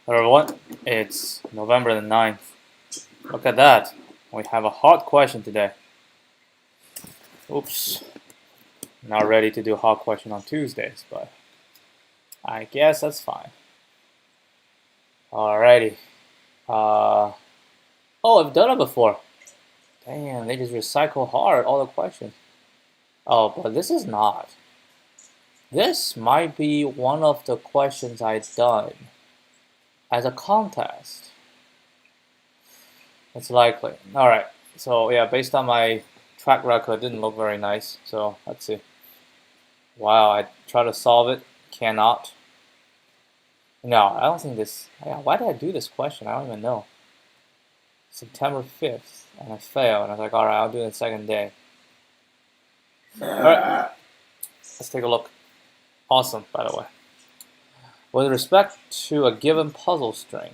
Hello everyone, it's November the 9th. Look at that. We have a hard question today. Oops. Not ready to do a hard question on Tuesdays, but I guess that's fine. Alrighty. Oh, I've done it before. Damn, they just recycle hard all the questions. Oh, but this is not. This might be one of the questions I've done as a contest. It's likely. Alright, so yeah, based on my track record, it didn't look very nice. So let's see. Wow, I try to solve it, cannot. No, I don't think this. Yeah, why did I do this question? I don't even know. September 5th, and I failed, and I was like, alright, I'll do it the second day. Alright, let's take a look. Awesome, by the way. With respect to a given puzzle string,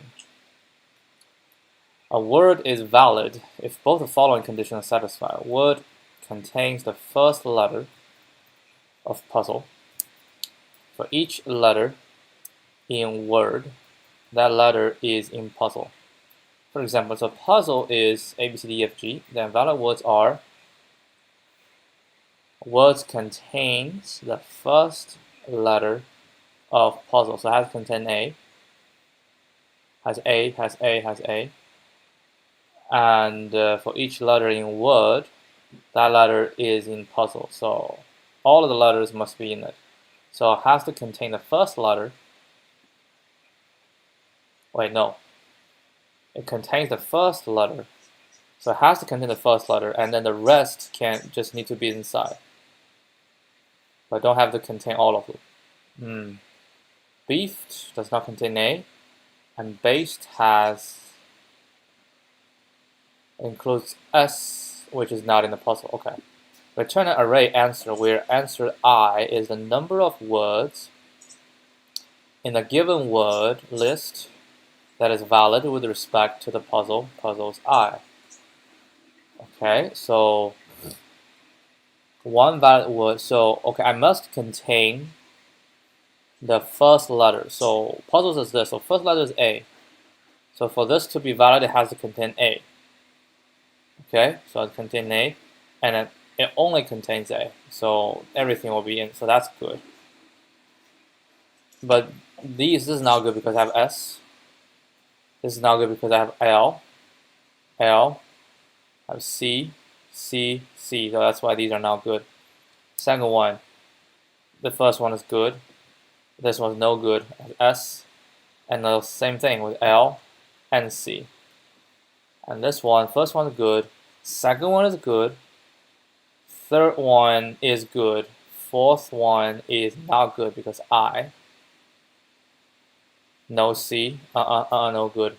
a word is valid if both the following conditions are satisfied. A word contains the first letter of puzzle. For each letter in word, that letter is in puzzle. For example, so puzzle is A, B, C, D, E, F, G. Then valid words are words contains the first letter of puzzle. So it has to contain A, has A, has A, has A. And for each letter in word, that letter is in puzzle. So all of the letters must be in it. So it has to contain the first letter. Wait, no. It contains the first letter. So it has to contain the first letter, and then the rest can just need to be inside. But don't have to contain all of them. Beefed does not contain A, and based includes S, which is not in the puzzle. Okay. Return an array answer where answer I is the number of words in a given word list that is valid with respect to the puzzle's I. Okay, so one valid word. So okay, I must contain the first letter. So puzzles is this. So first letter is A. So for this to be valid, it has to contain A. Okay, so it contains A, and then it only contains A. So everything will be in. So that's good. But this is not good because I have S. This is not good because I have L. I have C. So that's why these are not good. Second one, the first one is good. This one's no good. S, and the same thing with L and C. And this one, first one is good. Second one is good. Third one is good. Fourth one is not good because I. No C. No good.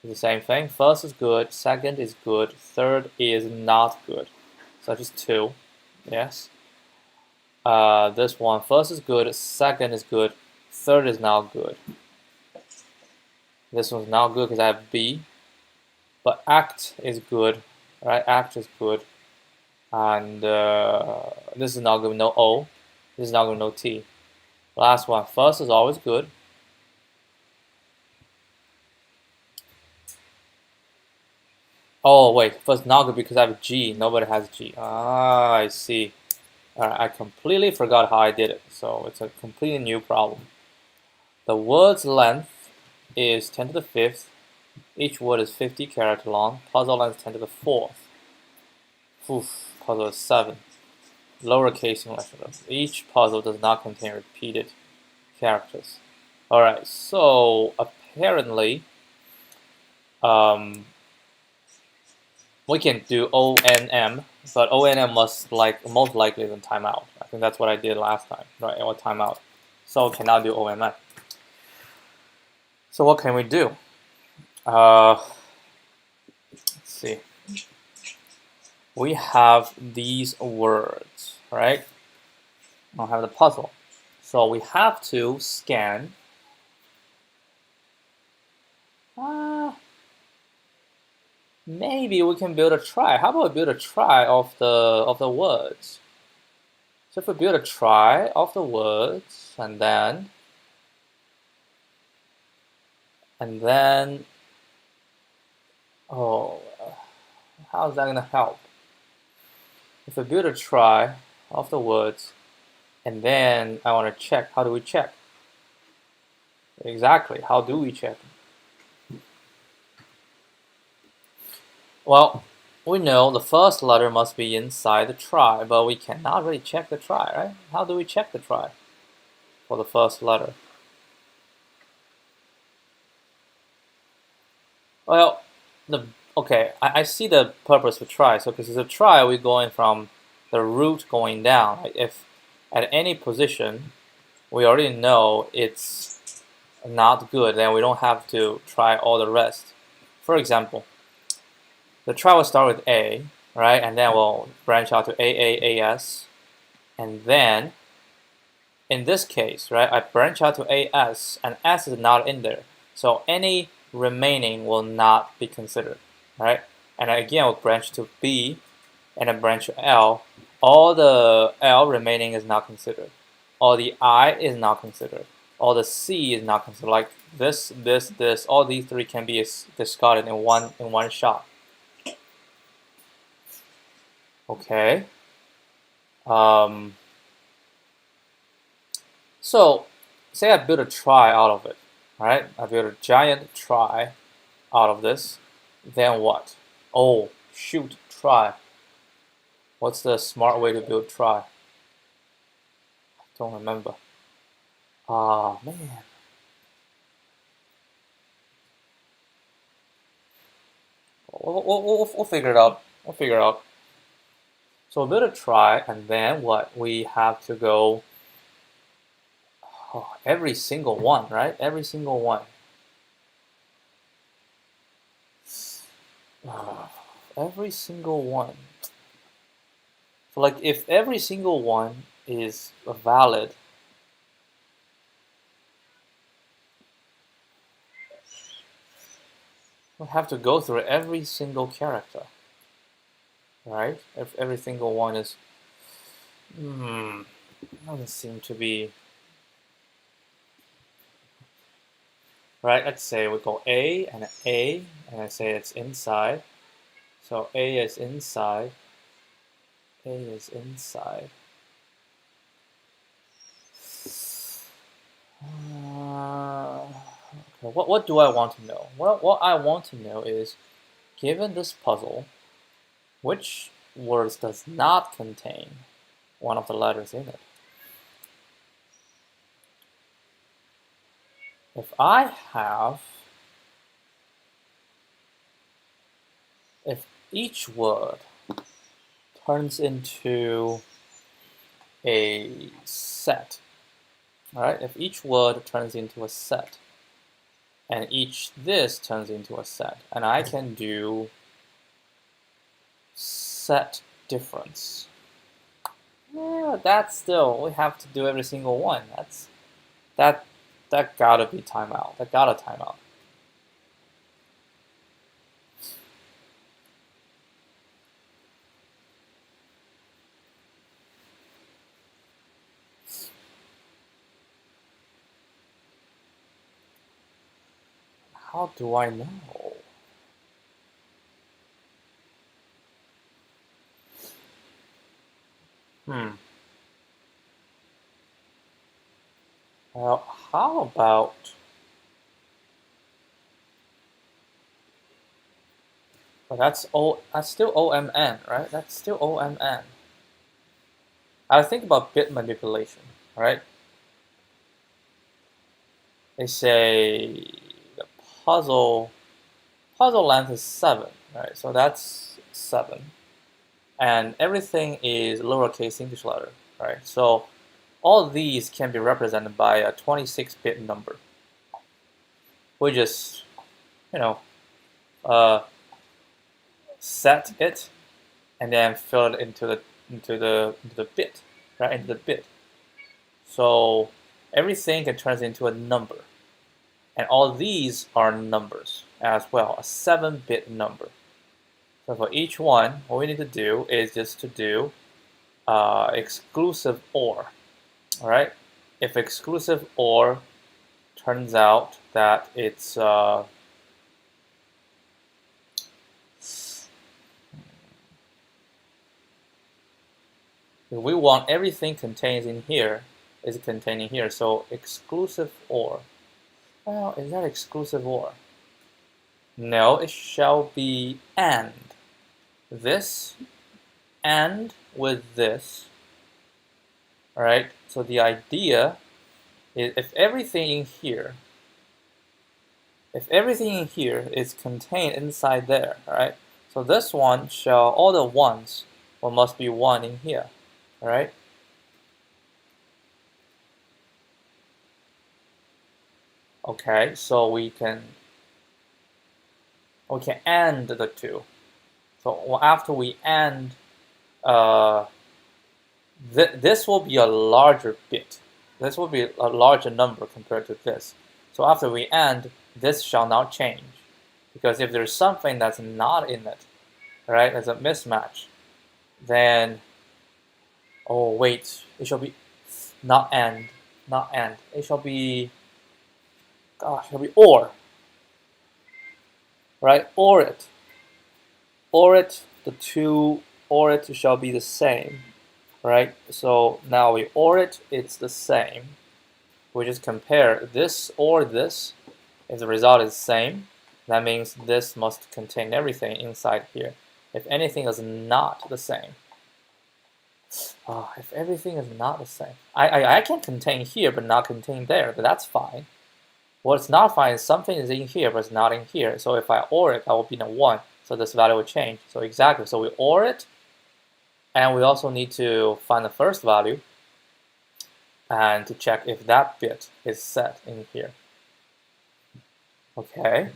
It's the same thing. First is good. Second is good. Third is not good. So just two. Yes. This one, first is good. Second is good. Third is not good. This one's not good because I have B. But act is good. Right? Act is good. And this is not good with no O. This is not good with no T. Last one. First is always good. Oh, wait. First not good because I have G. Nobody has G. Ah, I see. Alright, I completely forgot how I did it. So it's a completely new problem. The word's length is 10 to the 5th. Each word is 50 characters long. Puzzle length 10 to the 4th. Puzzle is 7. Lowercase English. Each puzzle does not contain repeated characters. Alright, so apparently we can do ONM, but ONM must most likely than timeout. I think that's what I did last time, right? Or timeout. So cannot do OMN. So what can we do? Let's see. We have these words, right? I'll have the puzzle. So we have to scan. Maybe we can build a trie. How about we build a trie of the words? So if we build a trie of the words, and then And then, oh, how is that gonna help? If I build a trie of the words, and then I want to check, how do we check? Exactly, how do we check? Well, we know the first letter must be inside the trie, but we cannot really check the trie, right? How do we check the trie for the first letter? Well, okay, I see the purpose for trie. So because it's a trie, we're going from the root going down. Right? If at any position we already know it's not good, then we don't have to try all the rest. For example, the trie will start with A, right? And then we'll branch out to AAAS. And then, in this case, right, I branch out to AS, and S is not in there. So any remaining will not be considered, right? And again, we'll branch to B, and then branch to L. All the L remaining is not considered. All the I is not considered. All the C is not considered. Like this, all these three can be discarded in one shot. Okay. So, say I build a trie out of it, right? I build a giant trie out of this. Then what? Oh, shoot, trie. What's the smart way to build trie? I don't remember. Ah, man. We'll figure it out. We'll figure it out. So we'll build a trie, and then what? We have to go every single one, right? Every single one. Every single one. So like if every single one is valid, we'll have to go through every single character, right? If every single one is, doesn't seem to be, right? Let's say we go A, and I say it's inside. So A is inside, A is inside. Okay, what do I want to know? What I want to know is, given this puzzle, which words does not contain one of the letters in it? If each word turns into a set, all right? If each word turns into a set, and each this turns into a set, and I can do set difference. Yeah, that's still, we have to do every single one. That gotta be timeout. That gotta timeout. How do I know? Well, how about well, that's still OMN, right? That's still OMN. I think about bit manipulation, right? They say the puzzle length is 7, right? So that's 7. And everything is lowercase English letter, right? So all these can be represented by a 26-bit number. We just, you know, set it and then fill it into the bit, right? Into the bit. So everything can turn into a number. And all these are numbers as well, a 7-bit number. So for each one, what we need to do is just to do exclusive OR. All right? If exclusive OR turns out that it's we want everything contained in here is contained in here. So exclusive or. Well, is that exclusive or? No, it shall be and. This and with this. Alright, so the idea is if everything in here is contained inside there, alright? So this one shall, all the ones, well, must be one in here, alright? Okay, so we can AND the two. So after we AND, this will be a larger bit. This will be a larger number compared to this. So after we AND, this shall not change. Because if there's something that's not in it, right, as a mismatch, then, oh wait, it shall be not AND. It shall be, gosh, it shall be OR. Right, OR it. OR it, the two OR it shall be the same. Right, so now we OR it, it's the same. We just compare this or this. If the result is the same, that means this must contain everything inside here. If anything is not the same, if everything is not the same, I can contain here but not contain there, but that's fine. What's not fine is something is in here but it's not in here. So if I OR it, I will be in a 1, so this value will change. So exactly, so we OR it, and we also need to find the first value and to check if that bit is set in here. Okay,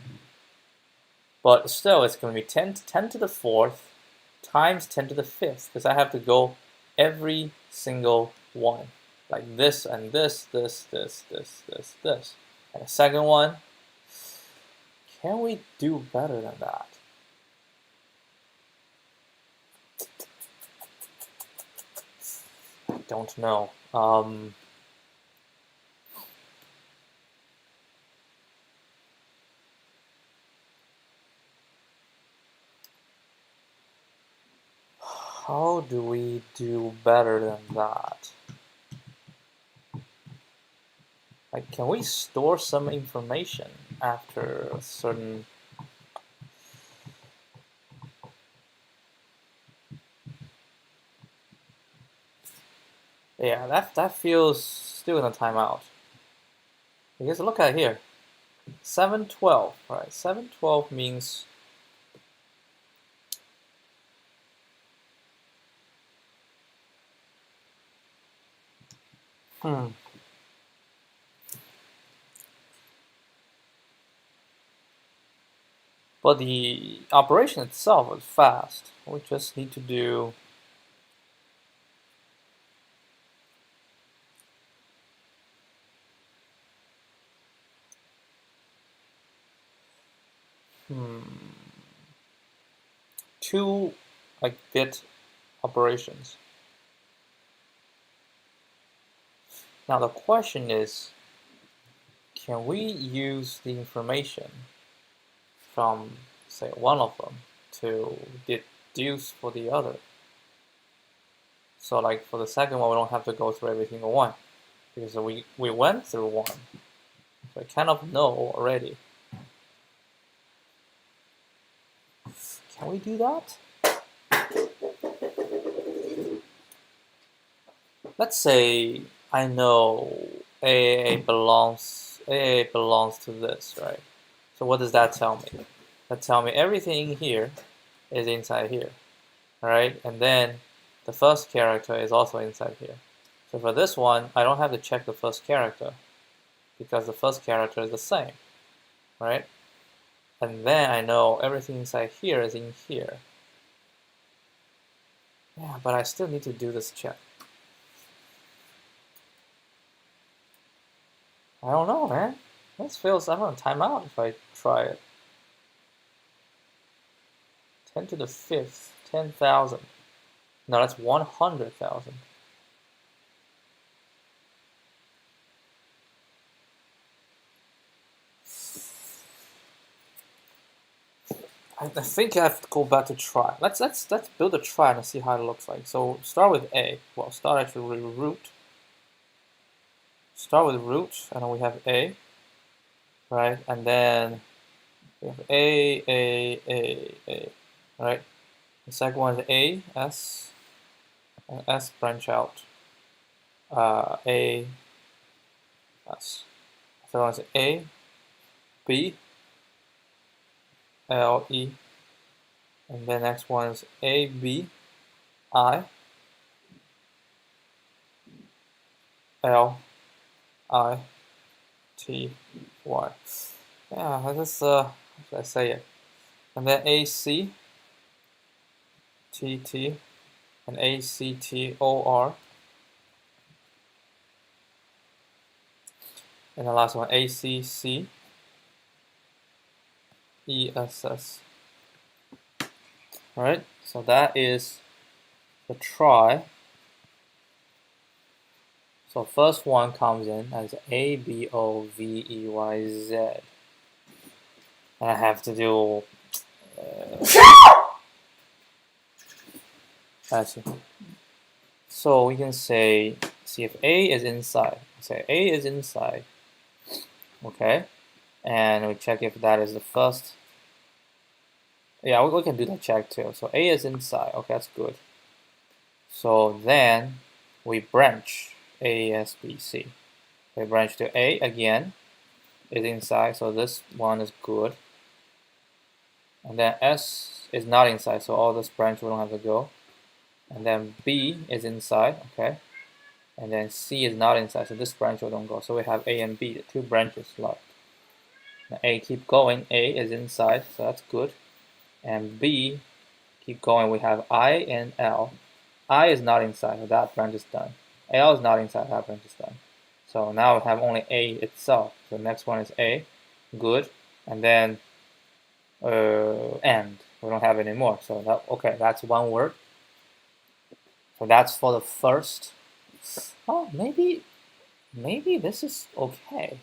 but still it's going to be 10 to the 4th times 10 to the 5th, because I have to go every single one, like this and this. And the second one, can we do better than that? I don't know. How do we do better than that? Like, can we store some information after a certain... Yeah, that feels still in a timeout. Because look at here. 712, right? 712 means but the operation itself is fast. We just need to do two like bit operations. Now the question is, can we use the information from, say, one of them to deduce for the other? So like for the second one, we don't have to go through every single one, because we went through one. So I kind of know already. Can we do that? Let's say I know AA belongs to this, right? So what does that tell me? That tells me everything in here is inside here, right? And then the first character is also inside here. So for this one, I don't have to check the first character, because the first character is the same, right? And then I know everything inside here is in here. Yeah, but I still need to do this check. I don't know, man. This feels, I'm gonna time out if I try it. 10 to the 5th, 10,000. No, that's 100,000. I think I have to go back to try. Let's build a try and see how it looks like. So start with A. Well, start actually with root. Start with root, and then we have A, right? And then we have A, right? The second one is A, S, and S branch out. A, S. The third one is A, B, L, E. And then next one is A, B, I, L, I, T, Y. Yeah, that's how should I say it? And then A, C, T, T, and A, C, T, O, R. And the last one, A, C, C, E, S, S. Alright, so that is the try. So first one comes in as A, B, O, V, E, Y, Z. And I have to do so we can say, see if A is inside. Say A is inside. Okay, and we check if that is the first. Yeah, we can do that check too. So A is inside. Okay, that's good. So then we branch A, S, B, C. We branch to A again, is inside, so this one is good. And then S is not inside, so all this branch we don't have to go. And then B is inside, okay. And then C is not inside, so this branch we don't go. So we have A and B, the two branches left. Now A keep going, A is inside, so that's good. And B keep going, we have I and L. I is not inside, so that branch is done. L is not inside, that branch is done. So now we have only A itself. So the next one is A, good. And then and we don't have any more. So that, okay, that's one word. So that's for the first. Oh, maybe this is okay.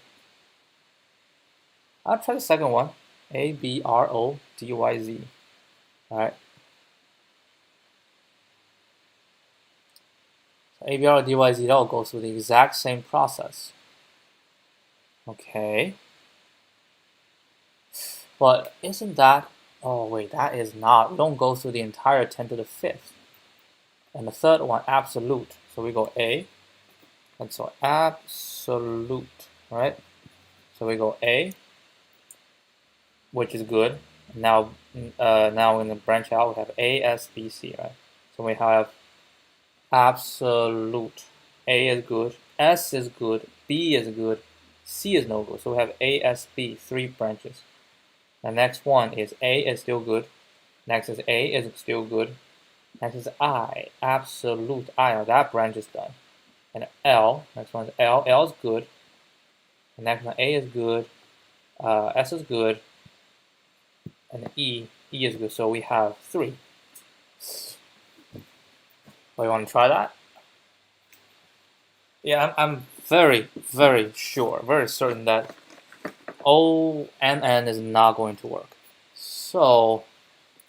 I'll try the second one. A, B, R, O, D, Y, Z. All right. So A, B, R, O, D, Y, Z all goes through the exact same process. Okay. But isn't that, oh wait, that is not, we don't go through the entire 10 to the 5th. And the third one, absolute. So we go A, and so absolute, right? So we go A, which is good. Now in the branch out, we have A, S, B, C, right? So we have absolute. A is good, S is good, B is good, C is no good. So we have A, S, B, 3 branches. The next one is A is still good. Next is A is still good. Next is I, absolute I. That branch is done. And L, next one is L. L is good. The next one, A is good. S is good. And E is good. So we have 3. Oh, you want to try that? Yeah, I'm very, very sure, very certain that O and N is not going to work. So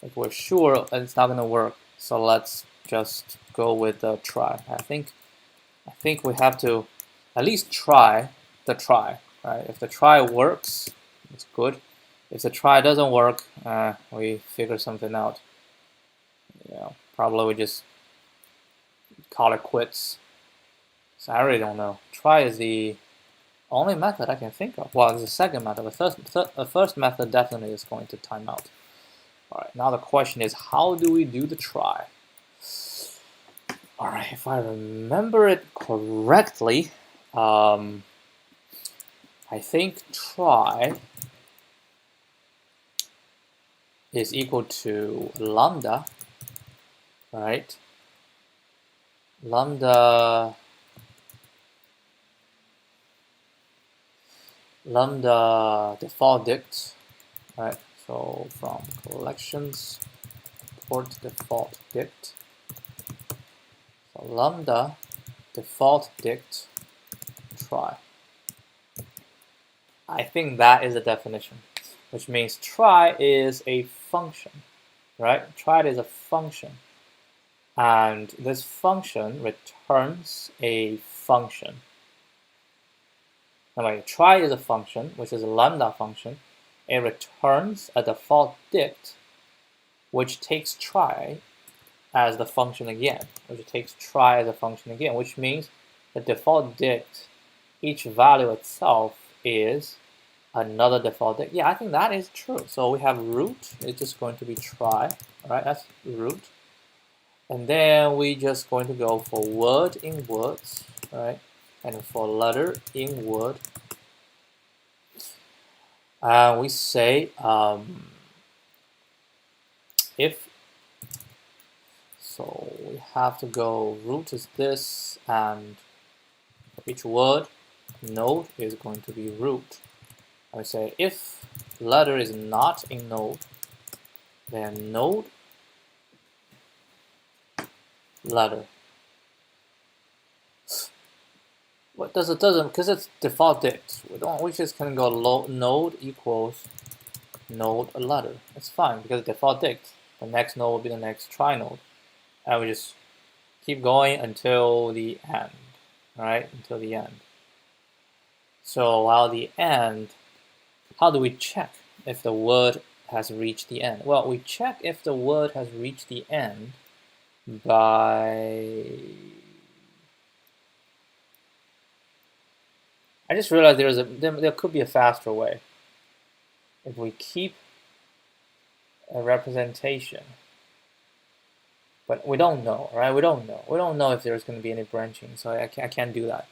if we're sure it's not going to work, so let's just go with the try. I think we have to at least try the try. Right? If the try works, it's good. If the try doesn't work, we figure something out. Probably we just call it quits. So I really don't know. Try is the only method I can think of. Well, it's the second method. The first method definitely is going to time out. Alright, now the question is, how do we do the try? Alright, if I remember it correctly, I think try is equal to lambda, right? Lambda default dict, right? So from collections, port default dict. So lambda default dict try. I think that is the definition. which means try is a function, right? Try is a function. And this function returns a function. Anyway, try is a function, which is a lambda function. It returns a default dict, which takes try as the function again, which means the default dict, each value itself is another default dict. Yeah, I think that is true. So we have root, it's just going to be try, right? That's root. And then we just going to go for word in words, right? And for letter in word. We say if, so we have to go root is this, and for each word, node is going to be root. I say if letter is not in node, then node letter. What does it doesn't, because it's default dict. We just can go node equals node letter. It's fine because default dict. The next node will be the next try node, and we just keep going until the end, right? Until the end. So while the end, how do we check if the word has reached the end? Well, we check if the word has reached the end by, I just realized there could be a faster way. If we keep a representation, but we don't know, right? We don't know if there's going to be any branching, so I can't do that.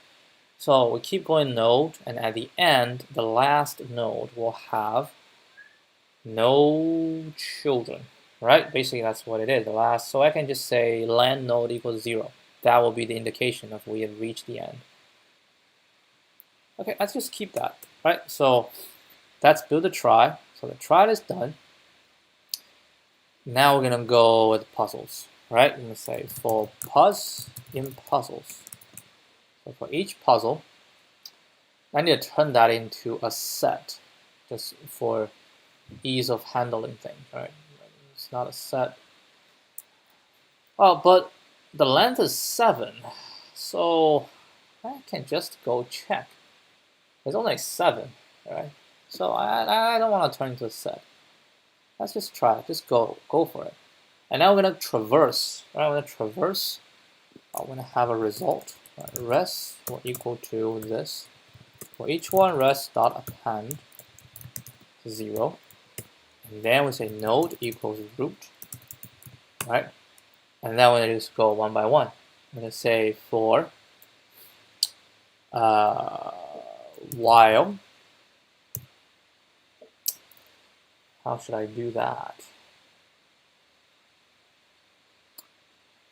So we keep going node, and at the end, the last node will have no children, right? Basically, that's what it is, the last. So I can just say land node equals 0. That will be the indication of we have reached the end. Okay, let's just keep that, right? So that's build a try. So the try is done. Now we're gonna go with puzzles, right? I'm gonna say for puz in puzzles. So for each puzzle, I need to turn that into a set, just for ease of handling things, right? It's not a set. Oh, but the length is 7, so I can just go check. It's only 7, right? So I don't want to turn into a set. Let's just try it. Just go for it. And now we're gonna traverse. Right? I'm gonna traverse. I'm gonna have a result. Right? Res will equal to this. For each one, res dot append 0. And then we say node equals root. Right? And now we're gonna just go one by one. I'm gonna say for while. How should I do that?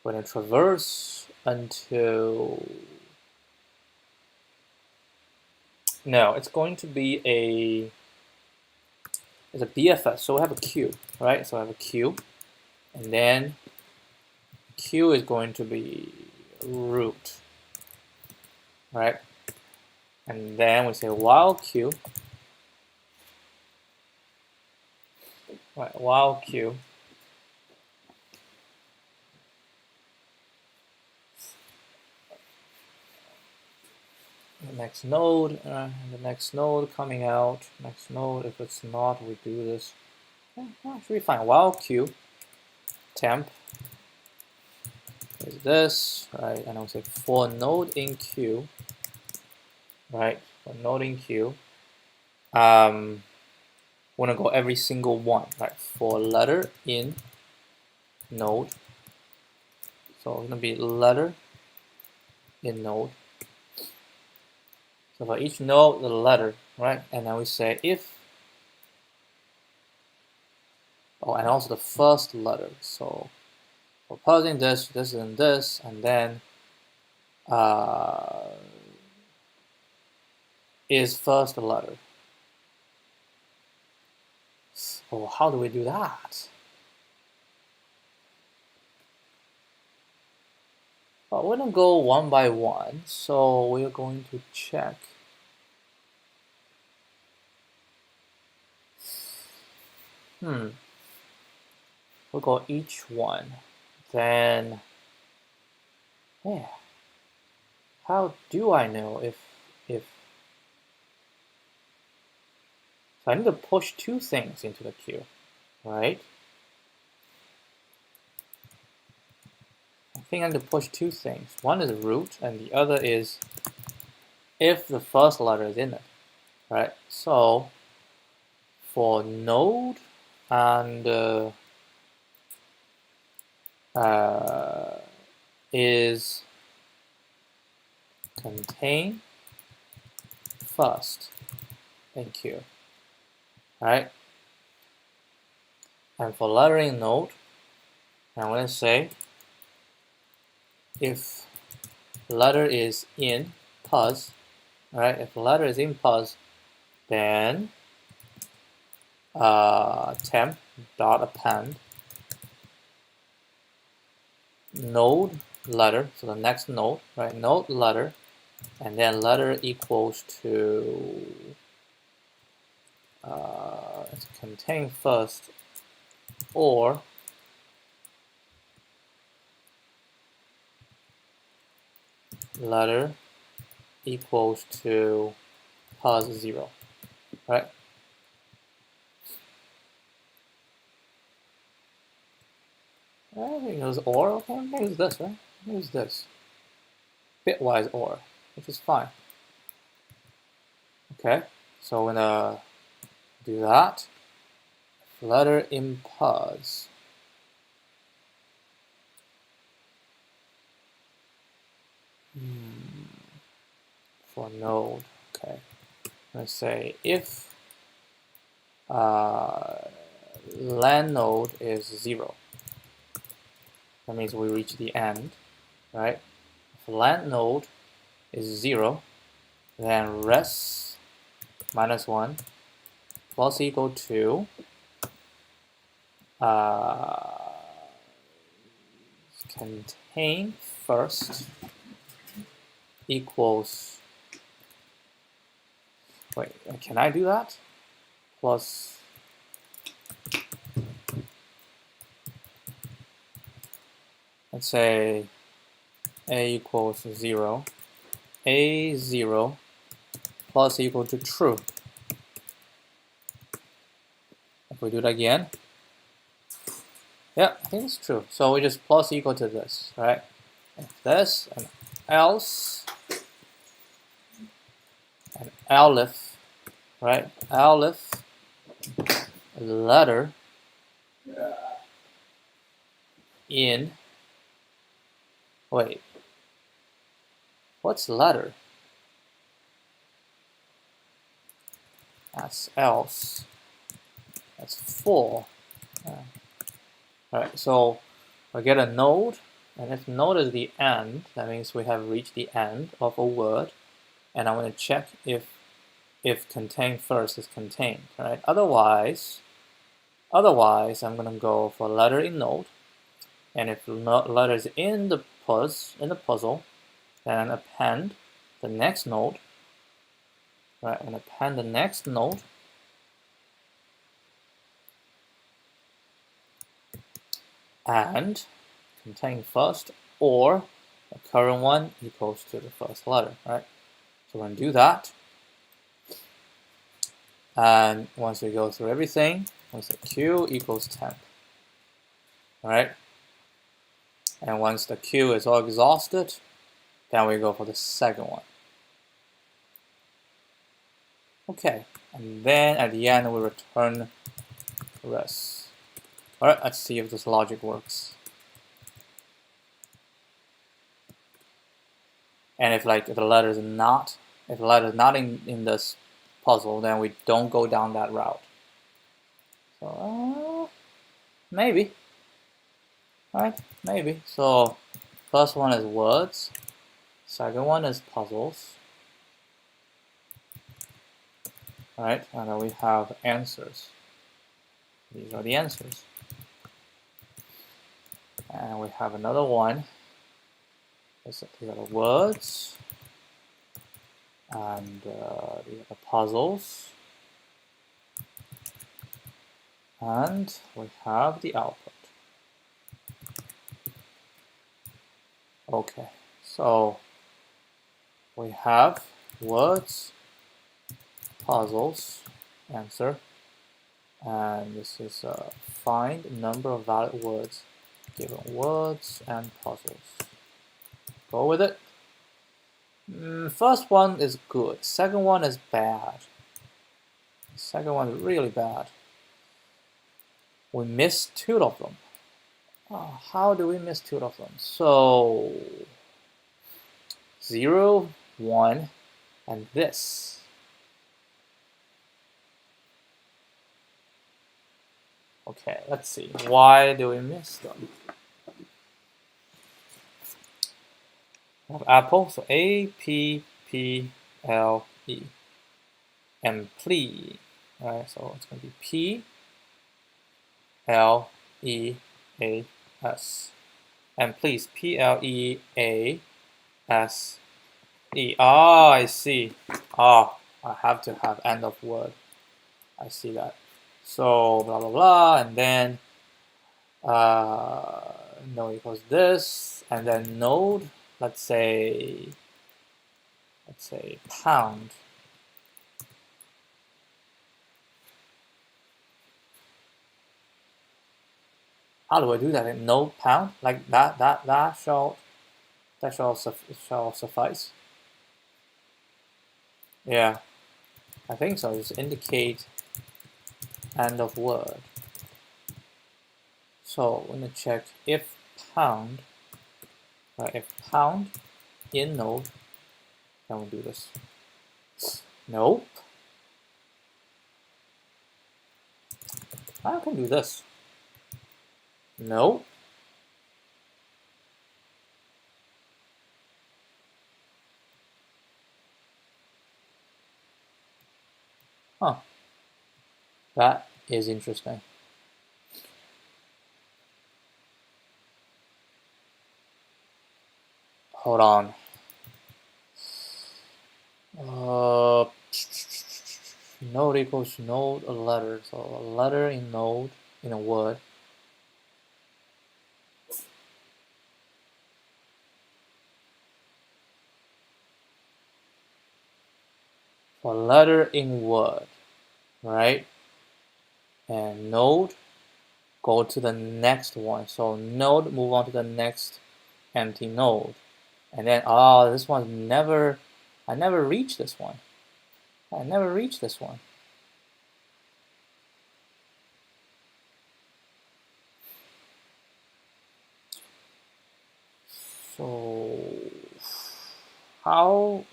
We're going to traverse until, no, it's going to be it's a BFS. So we have a queue, right? So I have a queue, and then queue is going to be root, right? And then we say while queue, right? While queue. The next node, coming out. Next node, if it's not, we do this. Should be fine. While queue temp is this, right? And I'll say for node in queue, right? For node in queue, we're gonna go every single one, right? For letter in node, so it's gonna be letter in node. So for each node, the letter, right? And then we say if, oh, and also the first letter. So for pausing this, and this, and then is first letter. Oh, how do we do that? Well, we're gonna go one by one, so we're going to check. We'll go each one. Then, yeah. How do I know if so I need to push two things into the queue, right? I think I need to push two things. One is root, and the other is if the first letter is in it, right? So for node and is contain first in queue, right? And for lettering node, I'm going to say if letter is in pos, right? If the letter is in pos, then temp dot append node letter, so the next node, right? Node letter, and then letter equals to contain first or letter equals to pos 0, right? I think it was or, okay, I'm gonna use this, right? I'm gonna use this. Bitwise or, which is fine. Okay, so we're gonna do that. Letter in pos. For node, okay. Let's say if land node is 0, that means we reach the end, right? If land node is 0, then res -1 plus equal to contain first equals, wait, can I do that? Plus, let's say a equals 0, a0 plus equal to true. If we do it again, yeah, I think it's true. So we just plus equal to this, right? If this and else and elif, right? Elif letter in, wait, what's letter? That's else. That's 4. Alright, so I get a node, and if node is the end, that means we have reached the end of a word, and I want to check if contain first is contained, right? Otherwise I'm going to go for letter in node, and if letter is in the puzzle, then append the next node, right? And append the next node, and contain first or the current one equals to the first letter, right? So we're going to do that. And once we go through everything, we say q equals temp, all right? And once the queue is all exhausted, then we go for the second one. Okay, and then at the end we return res. All right, let's see if this logic works. And if like the letter is not in this puzzle, then we don't go down that route. So maybe. All right, maybe. So first one is words. Second one is puzzles. All right, and then we have answers. These are the answers. And we have another one. These are the words. And these are the puzzles. And we have the output. Okay, so we have words, puzzles, answer, and this is find number of valid words given words and puzzles. Go with it. First one is good. Second one is bad. Second one is really bad. We missed two of them. How do we miss two of them? So 0, 1, and this. Okay, let's see. Why do we miss them? We have apple, so A-P-P-L-E. And plea. Alright, so it's going to be P-L-E-A-S. And please, P-L-E-A-S-E. Ah, I see. Ah, I have to have end of word. I see that. So blah blah blah, and then node equals this, and then node. Let's say pound. How do I do that? In node pound like that? That shall suffice. Yeah, I think so. Just indicate end of word. So we're gonna check if pound. If pound in node, then we do this. Nope. I can do this. Nope. Huh. That is interesting. Hold on. Node equals node a letter. So a letter in node in a word. For letter in word, right? And node go to the next one. So node move on to the next empty node. And then this one I never reached this one. I never reached this one. So how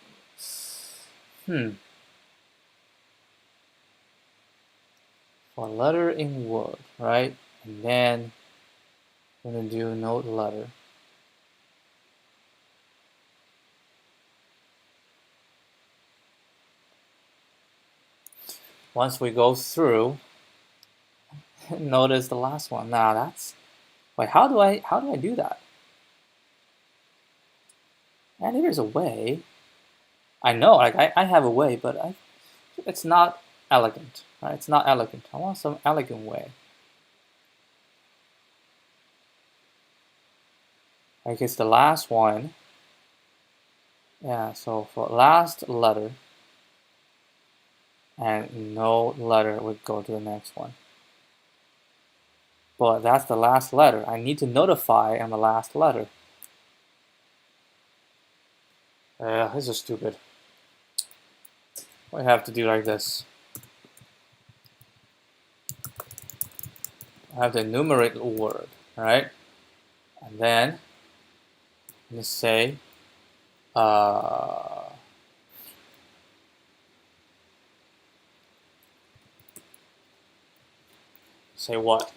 for letter in word, right? And then we're gonna do node letter. Once we go through, notice the last one. Now that's wait, how do I do that? And there's a way. I know, like I have a way, but it's not elegant. Right? It's not elegant. I want some elegant way. Like it's the last one. Yeah, so for last letter and no letter would go to the next one. But that's the last letter. I need to notify on the last letter. This is stupid. We have to do like this. I have to enumerate the word, right? And then let's say say what?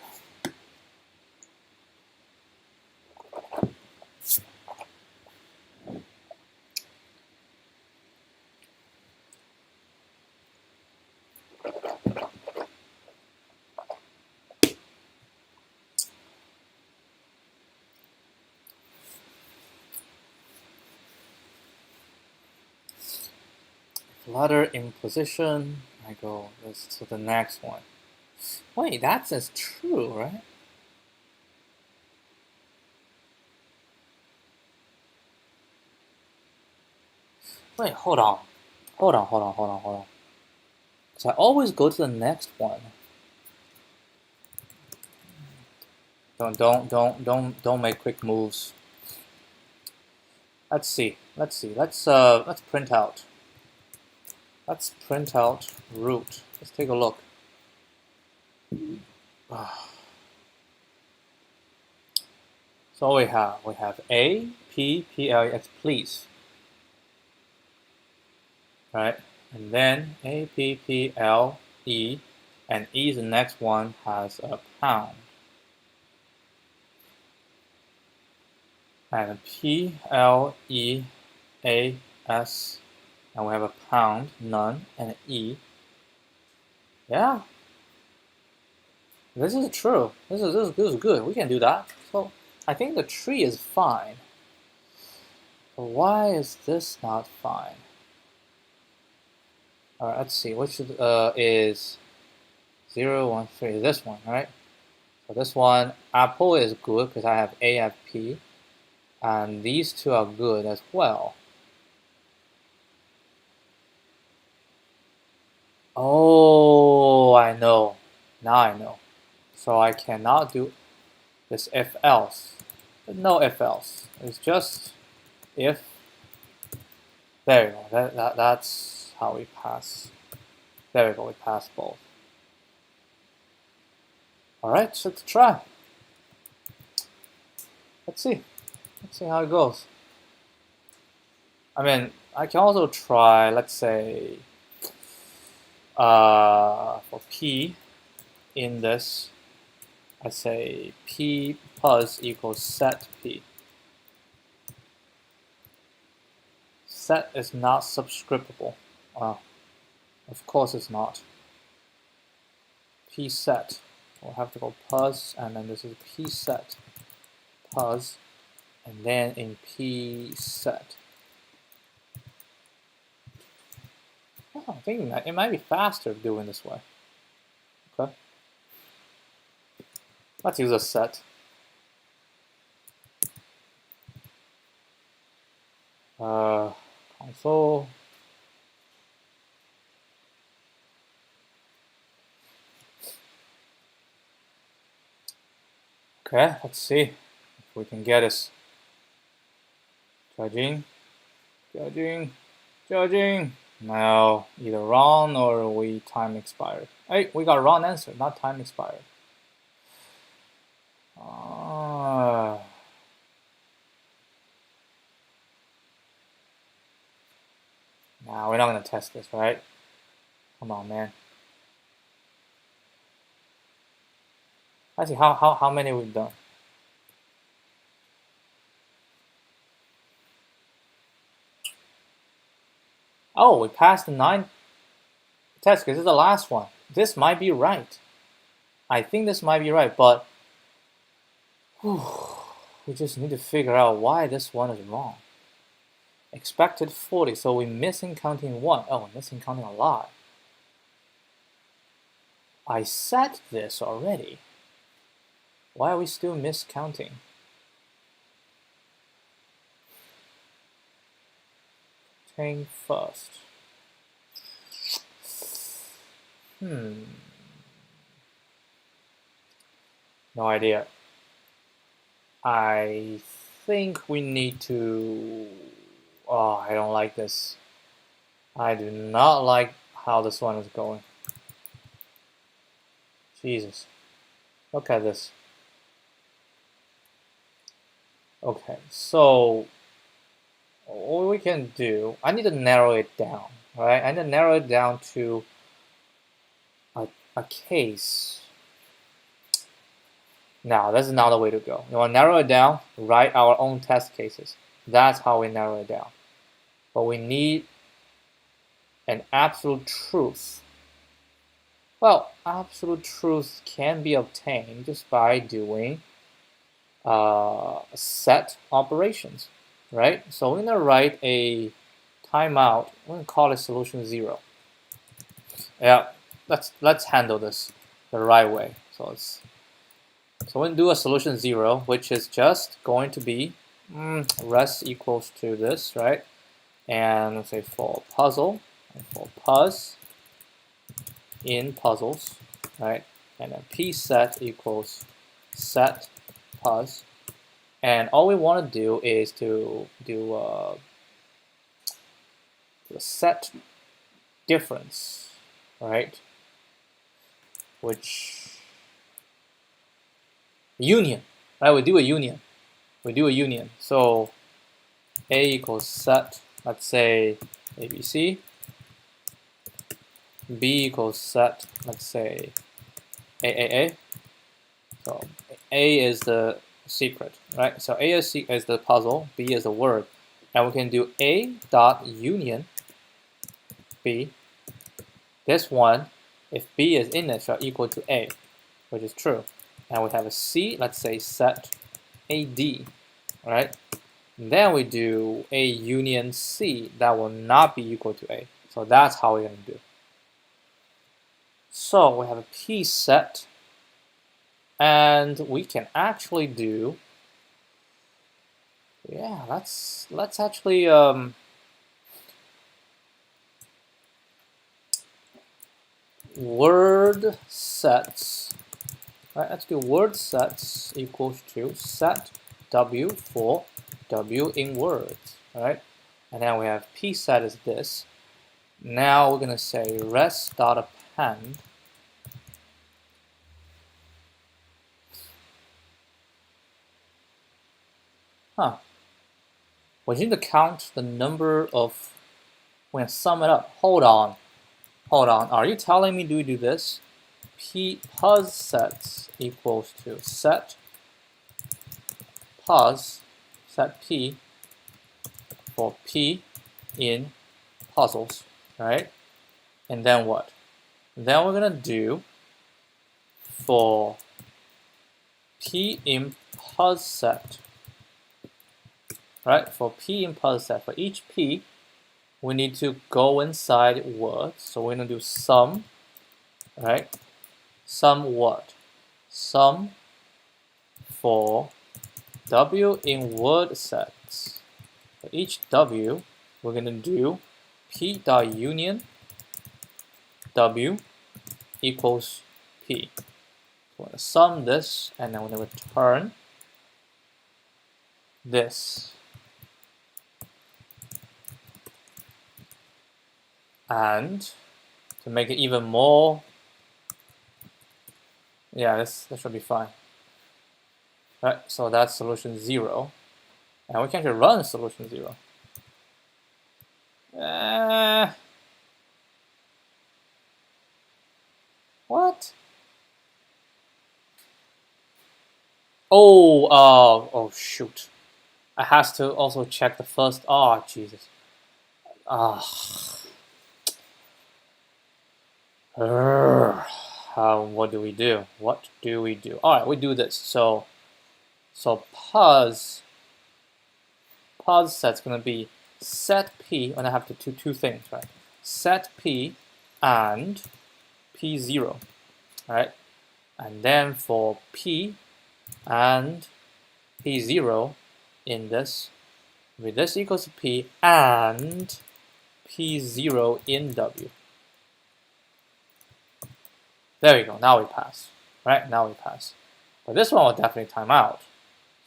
Letter in position, I go to the next one. Wait, that says true, right? Wait, hold on. Hold on. Because I always go to the next one. Don't make quick moves. Let's see. Let's print out. Let's print out root. Let's take a look. So we have A, P, P, L, X, please. Right? And then A, P, P, L, E, and E, the next one, has a pound. And P, L, E, A, S, and we have a pound, none, and E. Yeah. This is true. This is good. We can do that. So I think the tree is fine. But why is this not fine? All right, let's see. Which is 0, 1, 3? This one, right? So this one, apple is good because I have A, I have P, and these two are good as well. Oh, I know. Now I know. So I cannot do this if else. There's no if else. It's just if. There you go. That's how we pass. There we go. We pass both. All right. So let's try. Let's see. Let's see how it goes. I mean, I can also try. Let's say for P in this, I say P plus equals set P. Set is not subscriptable. Of course it's not. P set. We'll have to go plus, and then this is P set. Plus, and then in P set. Oh, I think it might be faster doing this way. Okay. Let's use a set. Console. Okay, let's see if we can get this. Judging. No, either wrong or we time expired. Hey, we got a wrong answer, not time expired. Nah, we're not gonna test this, right? Come on, man. Let's see how many we've done. Oh, we passed the 9 test because this is the last one. This might be right. I think this might be right, but we just need to figure out why this one is wrong. Expected 40, so we're missing counting 1. Oh, missing counting a lot. I set this already. Why are we still miscounting? Obtain first. No idea. I think we need to... Oh, I don't like this. I do not like how this one is going. Jesus. Look at this. Okay, so what we can do, I need to narrow it down, right? I need to narrow it down to a case. Now, this is not the way to go. You want to narrow it down, write our own test cases. That's how we narrow it down. But we need an absolute truth. Well, absolute truth can be obtained just by doing set operations, right? So we're gonna write a timeout. We're gonna call it solution 0. Yeah, let's handle this. the right way. So we do a solution 0, which is just going to be res equals to this, right? And let's say for puzzle, and for puz in puzzles, right? And then p set equals set puz. And all we want to do is to do a set difference, right? Which union, right? We do a union. So a equals set, let's say ABC. B equals set, let's say AAA. So A is the secret, right? So A is the puzzle, B is the word. And we can do A dot union B. This one, if B is in it, shall equal to A, which is true. And we have a C, let's say set AD, right? And then we do A union C, that will not be equal to A. So that's how we're going to do. So we have a P set, and we can actually do, yeah, let's actually word sets, right? Let's do word sets equals to set W for W in words, right? And then we have P set is this. Now we're gonna say res dot append we need to count the number of, we're gonna sum it up. Hold on. Are you telling me do we do this? P puz sets equals to set puz, set P for P in puzzles, right? And then what? Then we're gonna do for P in puz set, right? For P in puz set, for each P, we need to go inside words. So we're gonna do sum, right? Sum what? Sum for W in word sets. For each W, we're gonna do P dot union W equals P. So we're gonna sum this, and then we're gonna return this. And to make it even more, yeah, that should be fine. Right, so that's solution 0. And we can actually run solution 0. What? Oh, shoot. I have to also check the first, oh, Jesus. What do we do? All right, we do this. So puz set's gonna be set P, and I have to do two things, right? Set P and P0, right? And then for P and P0 in this, with this equals to P and P0 in W. There we go, now we pass, right? Now we pass. But this one will definitely time out.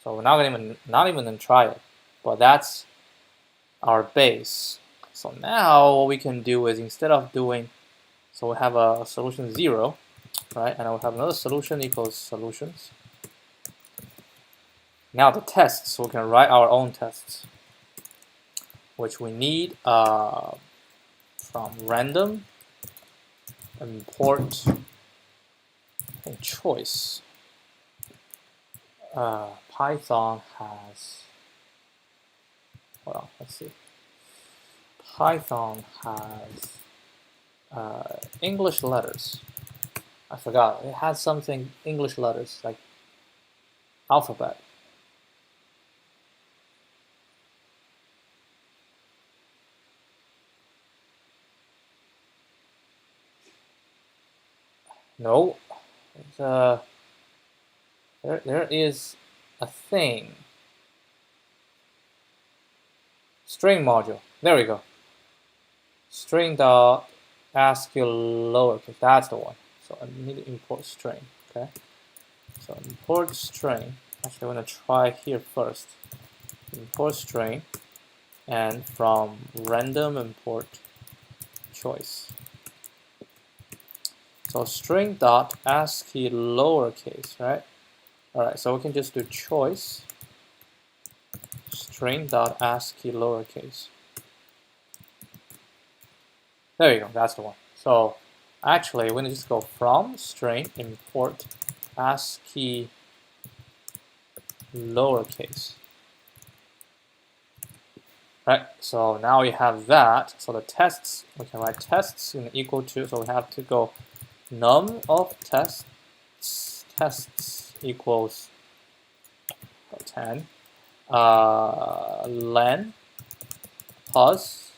So we're not even gonna try it. But that's our base. So now what we can do is, instead of doing, so we have a solution 0, right? And I will have another solution equals solutions. Now the tests, so we can write our own tests, which we need from random import and choice. Python has, well, let's see. Python has English letters. I forgot. It has something English letters, like alphabet. No, There is a thing. String module. There we go. String dot ASCII lowercase. That's the one. So I need to import string. Okay. So import string. Actually, I'm gonna try here first. Import string, and from random import choice. So string dot ASCII lowercase, right? All right. So we can just do choice. String dot ASCII lowercase. There you go. That's the one. So actually, we're gonna just go from string import ASCII lowercase. Right, so now we have that. So the tests, we can write tests in equal to, so we have to go num of tests equals 10. Len pos,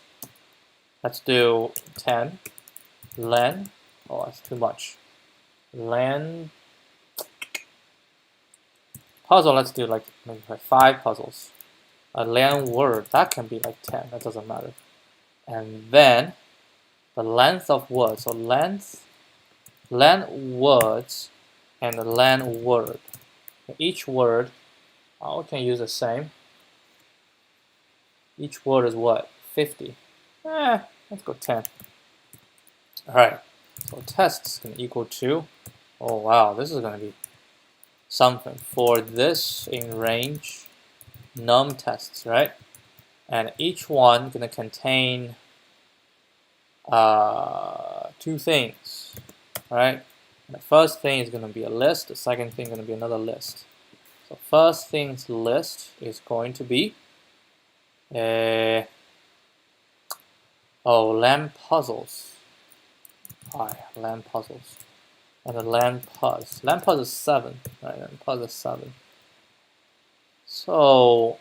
let's do 10. Len, oh, that's too much. Len puzzle, let's do like maybe 5 puzzles. A len word, that can be like 10, that doesn't matter. And then the length of words, so len words and the len word. Each word, we can use the same. Each word is what? 50. Let's go 10. Alright, so tests can equal to, oh wow, this is going to be something. For this in range, num tests, right? And each one going to contain 2 things, right? And the first thing is going to be a list. The second thing is going to be another list. So first thing's list is going to be lamp puzzles. Lamp puzzles. And the lamp puzz. Lamp puzz is 7, right? Lamp puzz is 7. So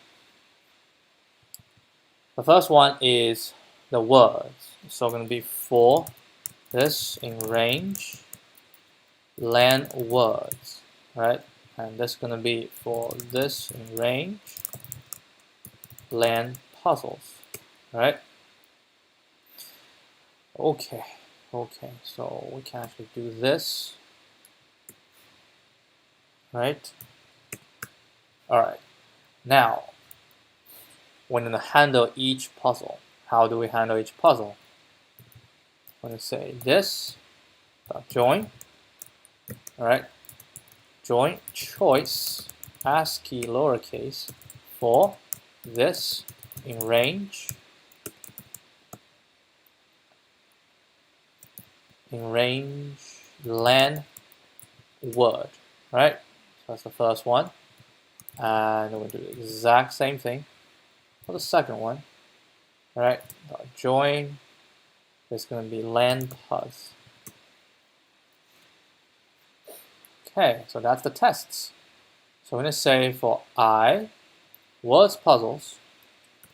the first one is the words. So going to be for this in range, len words, right? And that's going to be for this in range, len puzzles, right? Okay, so we can actually do this, right? All right, now we're going to handle each puzzle. How do we handle each puzzle? I'm going to say this dot join, all right? Join choice ASCII lowercase for this in range, len word, right? So that's the first one, and we'll do the exact same thing for the second one. All right, join. There's going to be len puzz. Okay, so that's the tests. So I'm going to say for I, words puzzles,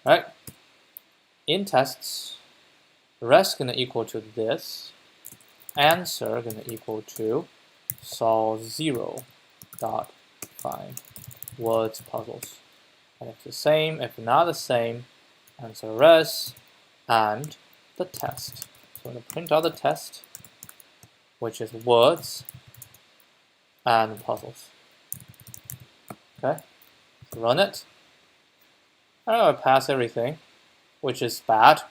right? In tests, rest going to equal to this, answer going to equal to solve 0 dot find words puzzles. And if the same, if not the same, answer rest and the test. So I'm going to print out the test, which is words and puzzles. Okay, so run it. I'm going to pass everything, which is bad.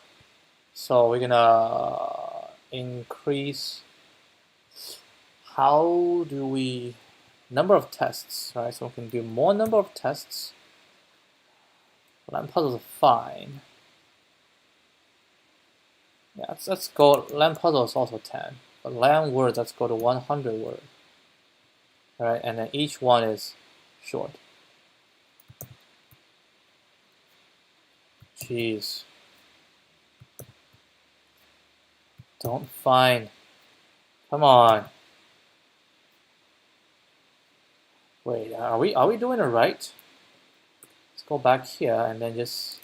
So we're going to increase, how do we, number of tests, right? So we can do more number of tests. Lamp puzzles are fine. Yeah, let's go, lamp puzzle is also 10. But lamp words, let's go to 100 words. Right, and then each one is short. Jeez. Don't find. Come on. Wait, are we doing it right? Let's go back here and then just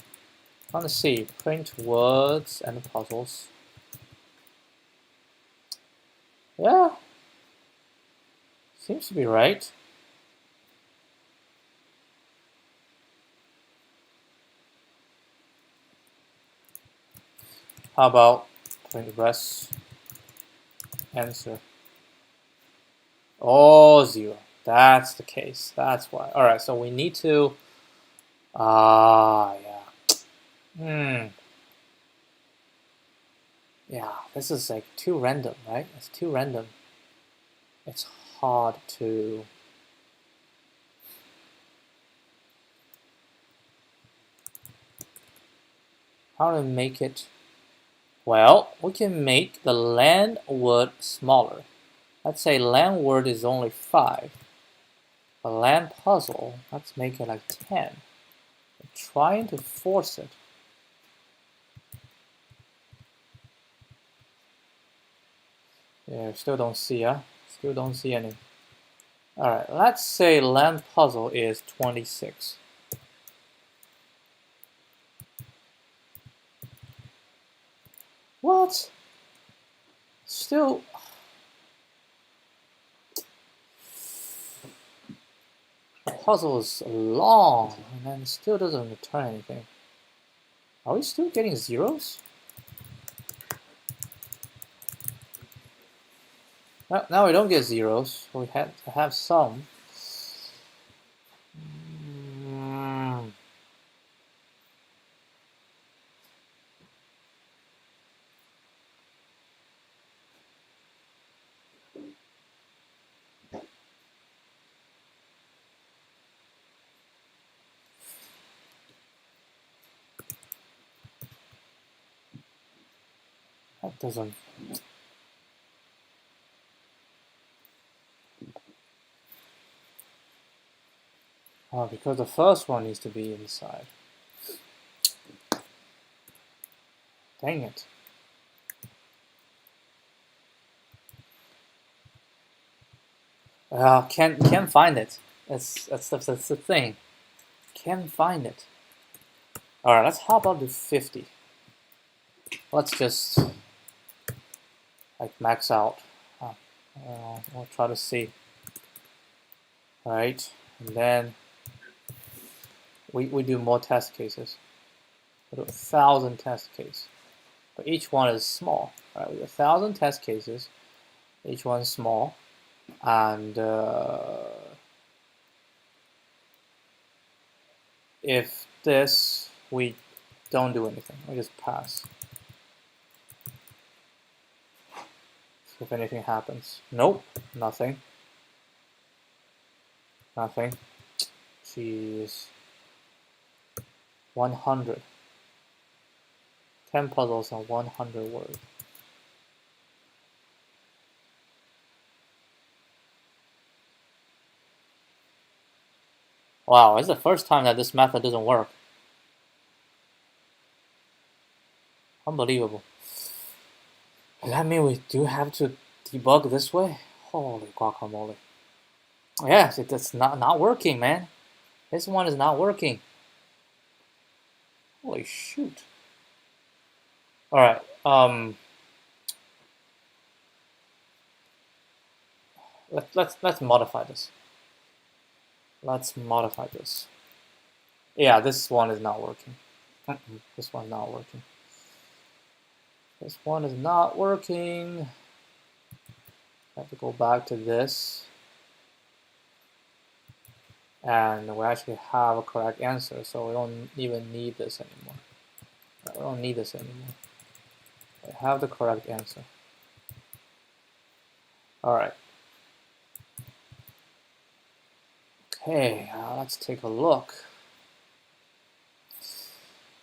want to see print words and puzzles. Yeah. Seems to be right. How about print rest answer? Oh, 0. That's the case. That's why. All right, so we need to. Yeah. Yeah, this is like too random, right? It's too random. It's hard to. How to make it? Well, we can make the len word smaller. Let's say len word is only 5. The len puzzle, let's make it like 10. I'm trying to force it. Yeah, still don't see, Still don't see any. Alright, let's say len puzzle is 26. What? Still. The puzzle is long, and then it still doesn't return anything. Are we still getting zeros? Now we don't get zeros. We have to have some. That doesn't. Oh, because the first one needs to be inside. Dang it. Can't find it. That's the thing. Can't find it. All right, let's hop up to 50. Let's just like max out. We'll try to see. All right, and then we do more test cases. We do 1,000 test cases, but each one is small. All right, we do 1,000 test cases. Each one is small, and if this we don't do anything, we just pass. If anything happens. Nope, nothing. Nothing. Jeez. 100. 10 puzzles and 100 words. Wow, it's the first time that this method doesn't work. Unbelievable. Does that mean we do have to debug this way? Holy guacamole. Yes, it's not working, man. This one is not working. Holy shoot. Alright, let's modify this. Let's modify this. Yeah, this one is not working. This one's not working. This one is not working. I have to go back to this. And we actually have a correct answer, so we don't even need this anymore. We don't need this anymore. We have the correct answer. Alright. Okay, let's take a look.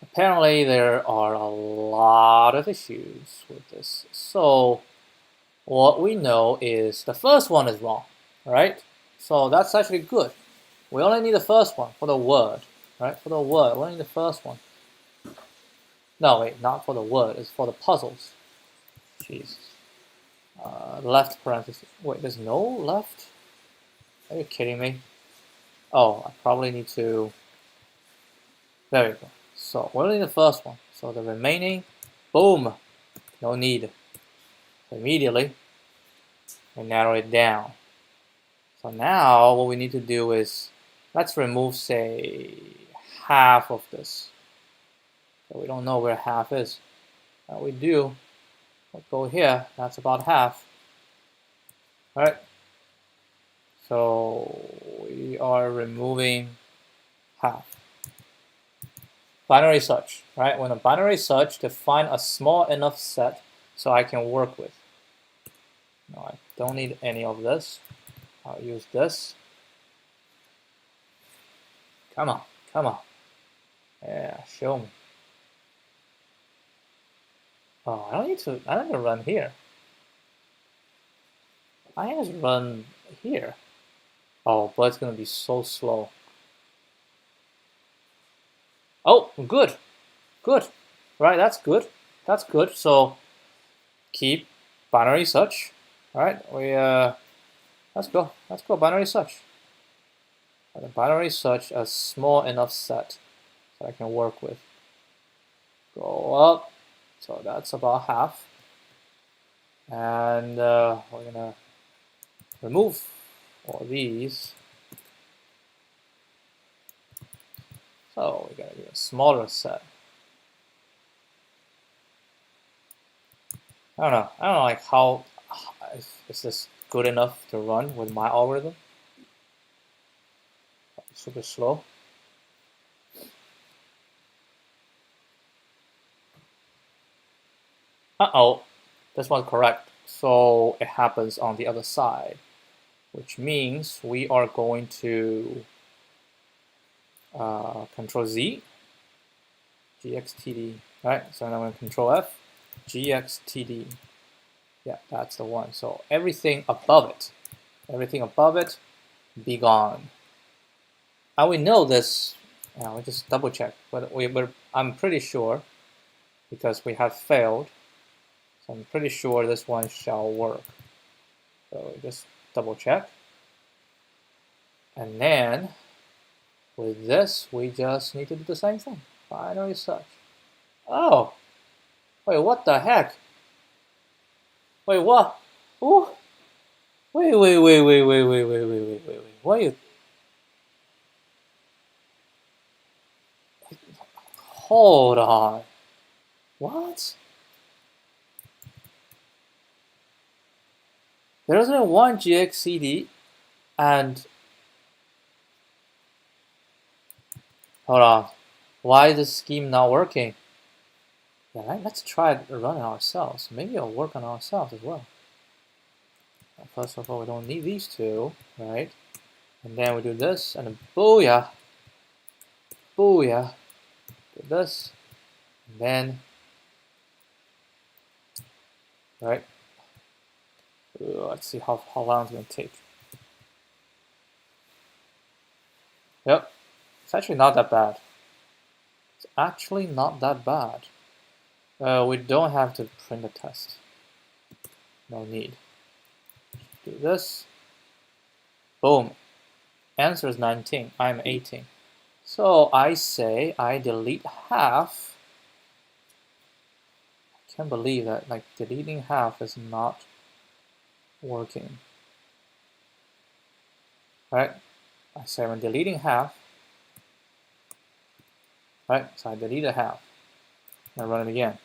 Apparently there are a lot of issues with this. So what we know is the first one is wrong, right? So that's actually good. We only need the first one for the word, right? For the word, we only need the first one. No, wait, not for the word, it's for the puzzles. Jeez. Left parenthesis. Wait, there's no left? Are you kidding me? Oh, I probably need to. There we go. So we only need the first one. So the remaining, boom, no need. So immediately, we narrow it down. So now what we need to do is, let's remove, say, half of this. So we don't know where half is. We do. We'll go here. That's about half. All right. So we are removing half. Binary search, right? When a binary search, define a small enough set so I can work with. No, I don't need any of this. I'll use this. Come on, come on. Yeah, show me. Oh, I don't need to run here. I can just run here. Oh, but it's gonna be so slow. Oh, good, good. Right, that's good. That's good. So keep binary search. All right, let's go binary search. The binary search a small enough set that I can work with. Go up, so that's about half. And we're gonna remove all these. So we're gonna do a smaller set. I don't know like how, is this good enough to run with my algorithm? Super slow. Uh-oh, this one's correct. So it happens on the other side, which means we are going to Control Z, GXTD, right? So now I'm going to Control F, GXTD. Yeah, that's the one. So everything above it, be gone. And we know this, we just double check, but I'm pretty sure, because we have failed, so I'm pretty sure this one shall work. So just double check. And then with this, we just need to do the same thing. Binary search. Oh, wait, what the heck? Wait, what? Ooh. Wait. What are you? Hold on. What? There's only one GXCD, and hold on. Why is this scheme not working? Yeah, let's try it running ourselves. Maybe it'll work on ourselves as well. First of all, we don't need these two, right? And then we do this, and then booyah, booyah. Do this, and then, right? Let's see how long it's gonna take. Yep, it's actually not that bad. It's actually not that bad. We don't have to print the test. No need. Do this. Boom. Answer is 19. I'm 18. So I say I delete half. I can't believe that, like, deleting half is not working. Right? I say I'm deleting half. Right? So I delete a half. I run it again.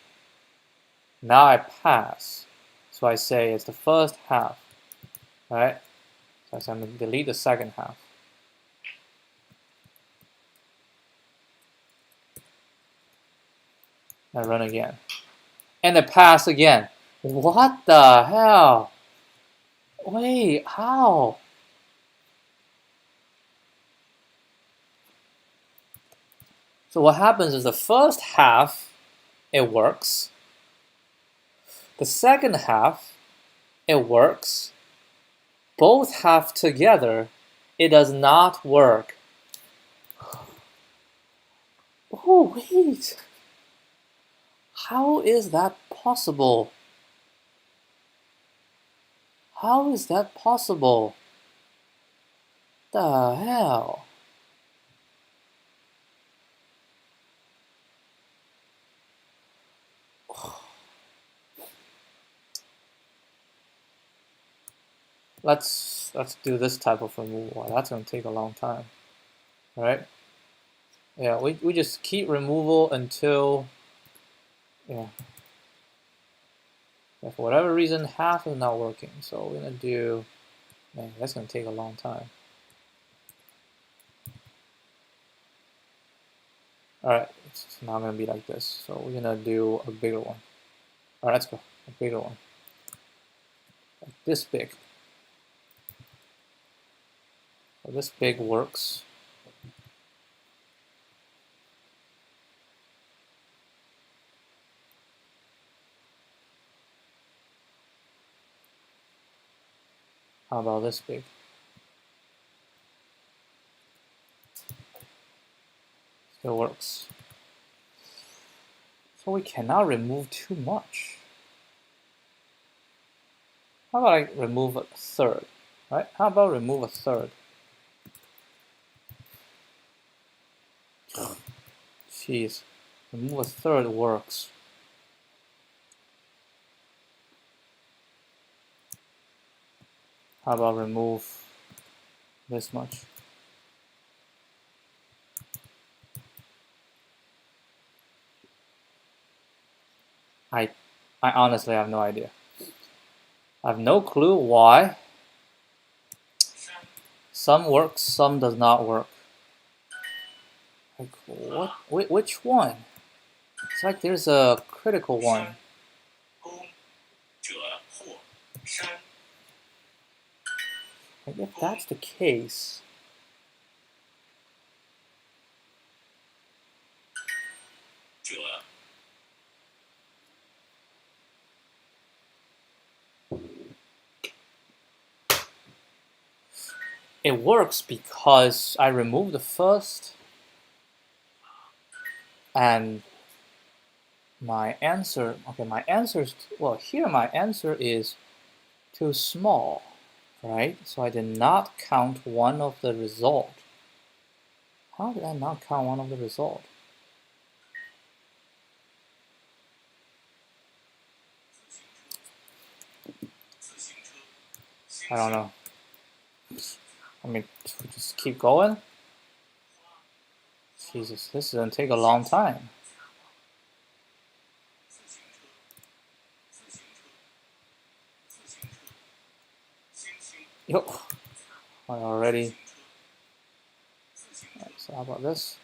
Now I pass. So I say it's the first half. Right? So I say I'm going to delete the second half. I run again. And I pass again. What the hell? Wait, how? So what happens is the first half, it works. The second half, it works. Both half together, it does not work. Oh, wait. How is that possible? How is that possible? The hell? Let's let's do this type of removal. Well, that's going to take a long time, right? Yeah, we just keep removal until, yeah, for whatever reason, half is not working. So we're going to do, man, that's going to take a long time. All right, it's not going to be like this. So we're going to do a bigger one. All right, let's go, a bigger one. Like this big. So this big works. How about this big? Still works. So we cannot remove too much. How about I remove a third, right? How about remove a third? Jeez, remove a third works. How about remove this much? I honestly have no idea. I have no clue why. Some works, some does not work. Like what? Which one? It's like there's a critical one. Like if that's the case, it works because I removed the first and my answer, okay, my answer is, well, here my answer is too small, right? So I did not count one of the result. How did I not count one of the result? I don't know. I mean, just keep going? Jesus, this is gonna take a long time. Yo, I already. Right, so how about this?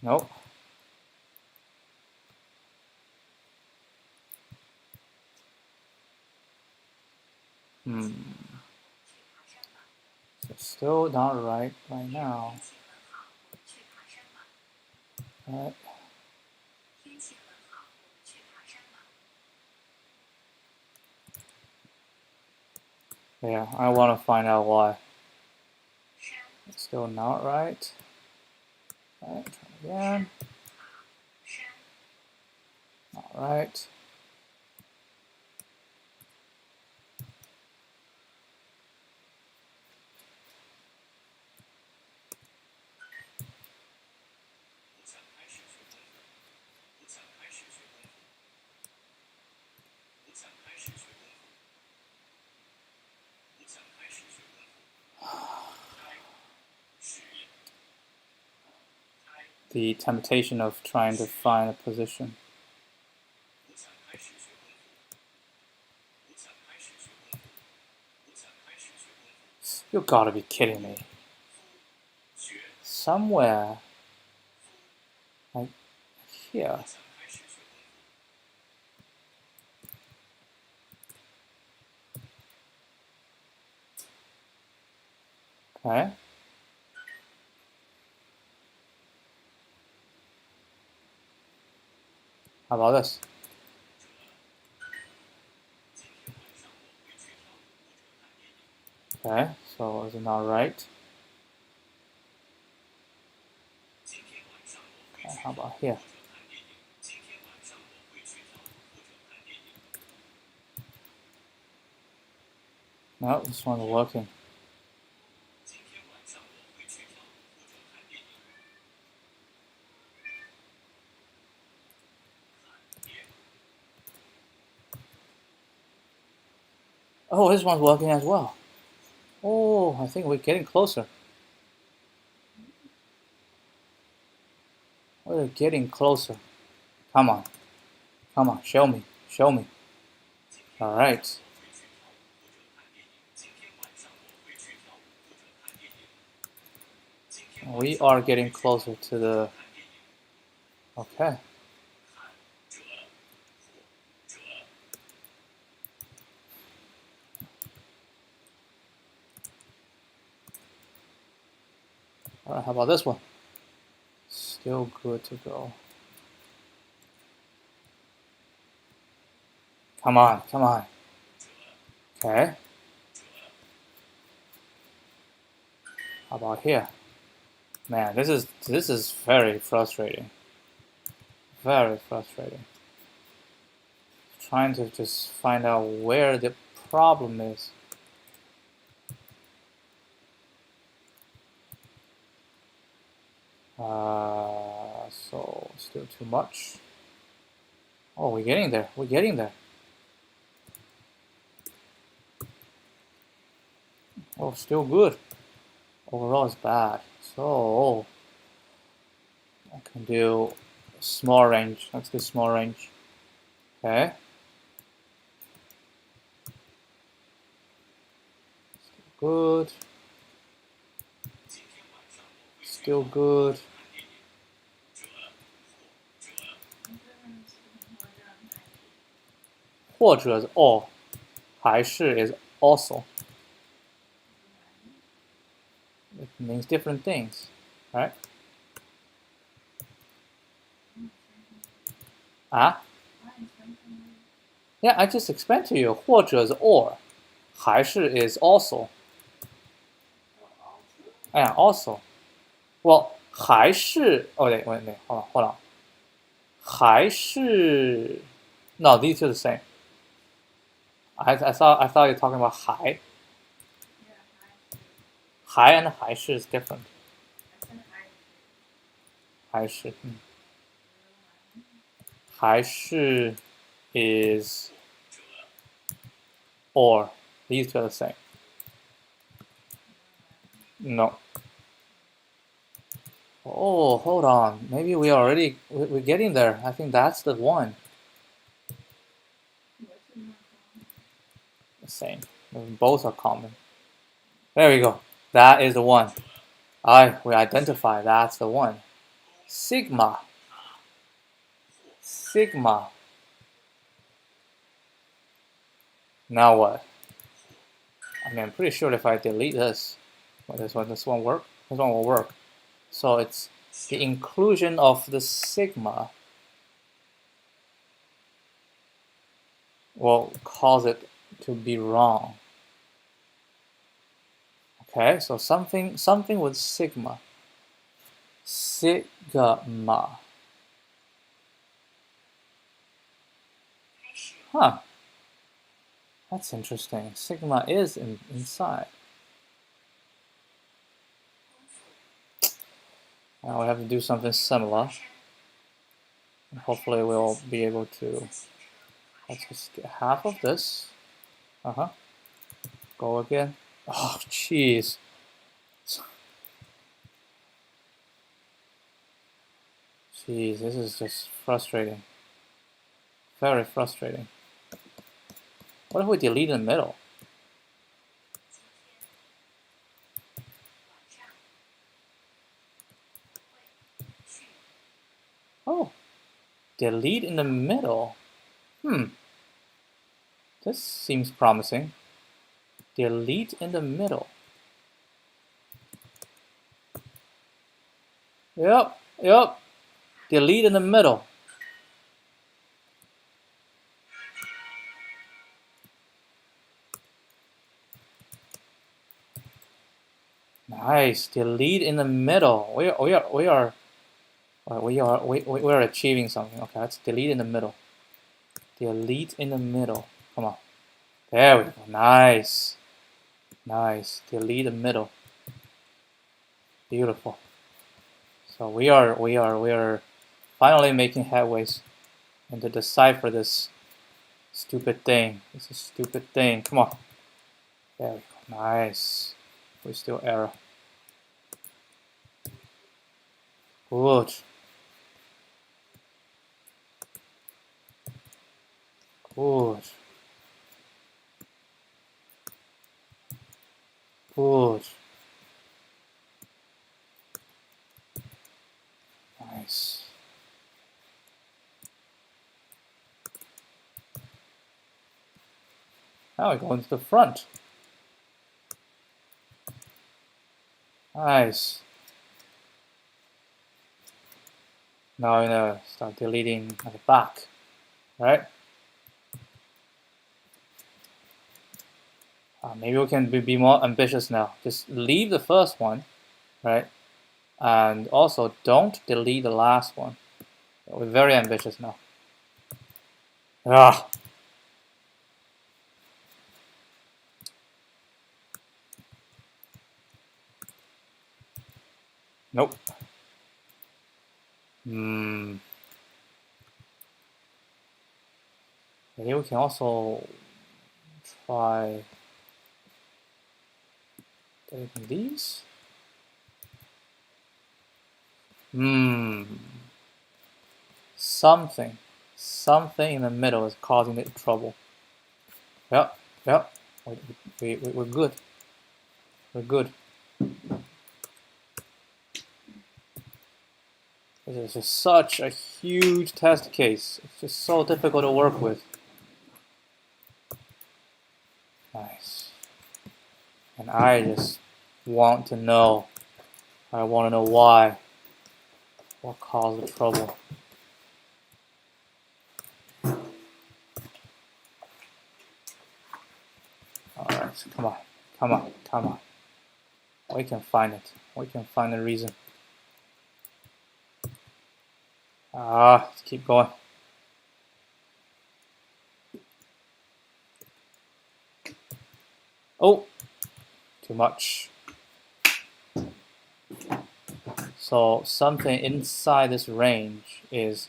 Nope. So still not right now. Right. Yeah, I want to find out why. It's still not right. Alright, try again. Not right. The temptation of trying to find a position. You gotta be kidding me. Somewhere, like here. Okay. How about this? Okay, so is it not right? Okay, how about here? No, this one's working. Oh, this one's working as well. Oh, I think we're getting closer. We're getting closer. Come on. Come on, show me. Show me. All right. We are getting closer to the... Okay. All right, how about this one? Still good to go. Come on, come on. Okay. How about here? Man, this is very frustrating. Very frustrating. Trying to just find out where the problem is. So still too much. Oh, we're getting there. We're getting there. Oh, still good. Overall, it's bad. So I can do small range. Let's do small range. Okay. Still good. Still good. 或者是 or 还是 is also. It means different things, right? 啊 Yeah, I just explained to you. 或者是 or 还是 is also. Yeah, also. Well, 还是 oh wait, hold on. 还是 no, these two are the same. I thought you were talking about 还. 还 and 还是 is different. 还是还是 is or. These two are the same. No. Oh, hold on. Maybe we're getting there. I think that's the one. The same. Both are common. There we go. That is the one. We identify that's the one. Sigma. Sigma. Now what? I mean, I'm pretty sure if I delete this, this one work? This one will work. So it's the inclusion of the sigma will cause it to be wrong. Okay, so something with sigma. Sigma. Huh. That's interesting. Sigma is inside. Now we have to do something similar. And hopefully we'll be able to... Let's just get half of this. Go again. Oh, jeez. Jeez, this is just frustrating. Very frustrating. What if we delete in the middle? Oh, delete in the middle. This seems promising. Delete in the middle. Yep. Delete in the middle. Nice. Delete in the middle. We are achieving something. Okay, let's delete in the middle. Delete in the middle. Come on. There we go. Nice. Nice. Delete the middle. Beautiful. So we are finally making headways and to decipher this stupid thing. This is a stupid thing. Come on. There we go. Nice. We still error. Good. Good. Good. Nice. Now we go into the front. Nice. Now we're gonna start deleting at the back, right? Maybe we can be more ambitious now. Just leave the first one, right? And also don't delete the last one. We're very ambitious now. Ah. Nope. Maybe we can also try deleting these. Something in the middle is causing it trouble. Yep. We're good. We're good. This is just such a huge test case. It's just so difficult to work with. Nice. And I just want to know. I want to know why. What caused the trouble? Alright, come on. We can find it. We can find the reason. Let's keep going. Oh, too much. So something inside this range is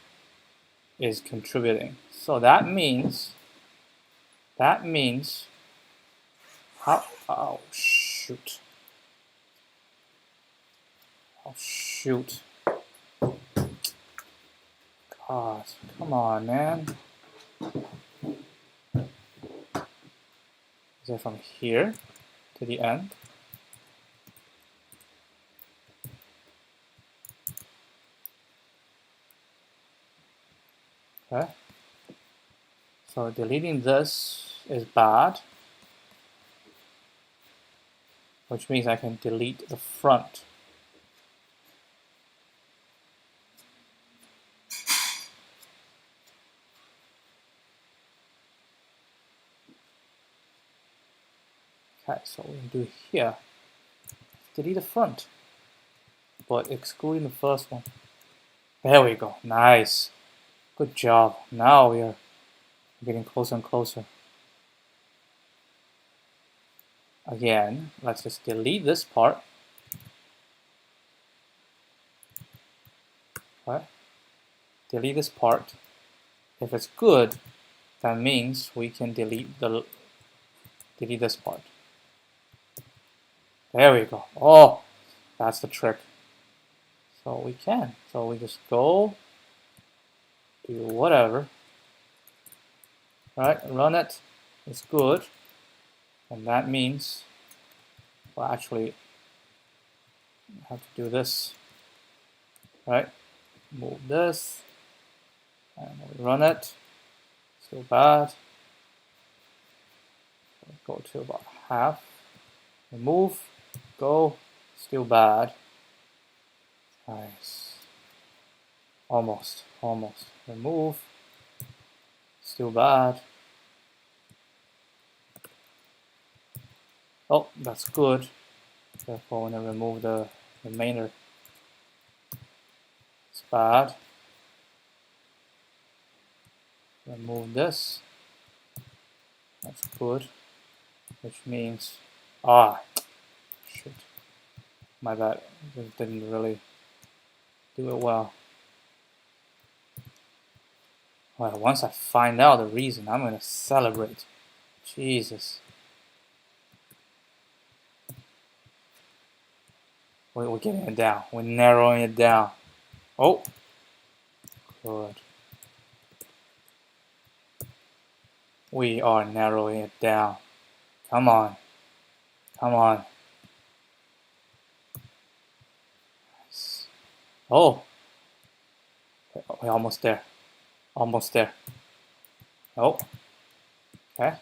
contributing. So that means how? Oh shoot! Oh shoot! God, come on, man. Is it from here to the end? Okay. So deleting this is bad, which means I can delete the front. Okay, so we can do here. Delete the front, but excluding the first one. There we go. Nice. Good job. Now we are getting closer and closer. Again, let's just delete this part. Right? Delete this part. If it's good, that means we can delete this part. There we go. Oh, that's the trick. So we can. So we just go do whatever. Right? Run it. It's good. And that means we'll actually have to do this. Right? Move this. And we run it. Still bad. Go to about half. Remove. Go. Still bad. Nice. Almost. Remove. Still bad. Oh, that's good. Therefore, when I remove the remainder, it's bad. Remove this. That's good. Which means, shit. My bad. Just didn't really do it well. Well, once I find out the reason, I'm gonna celebrate. Jesus. We're getting it down. We're narrowing it down. Oh, good. We are narrowing it down. Come on. Come on. Oh, we're almost there. Almost there. Oh, okay.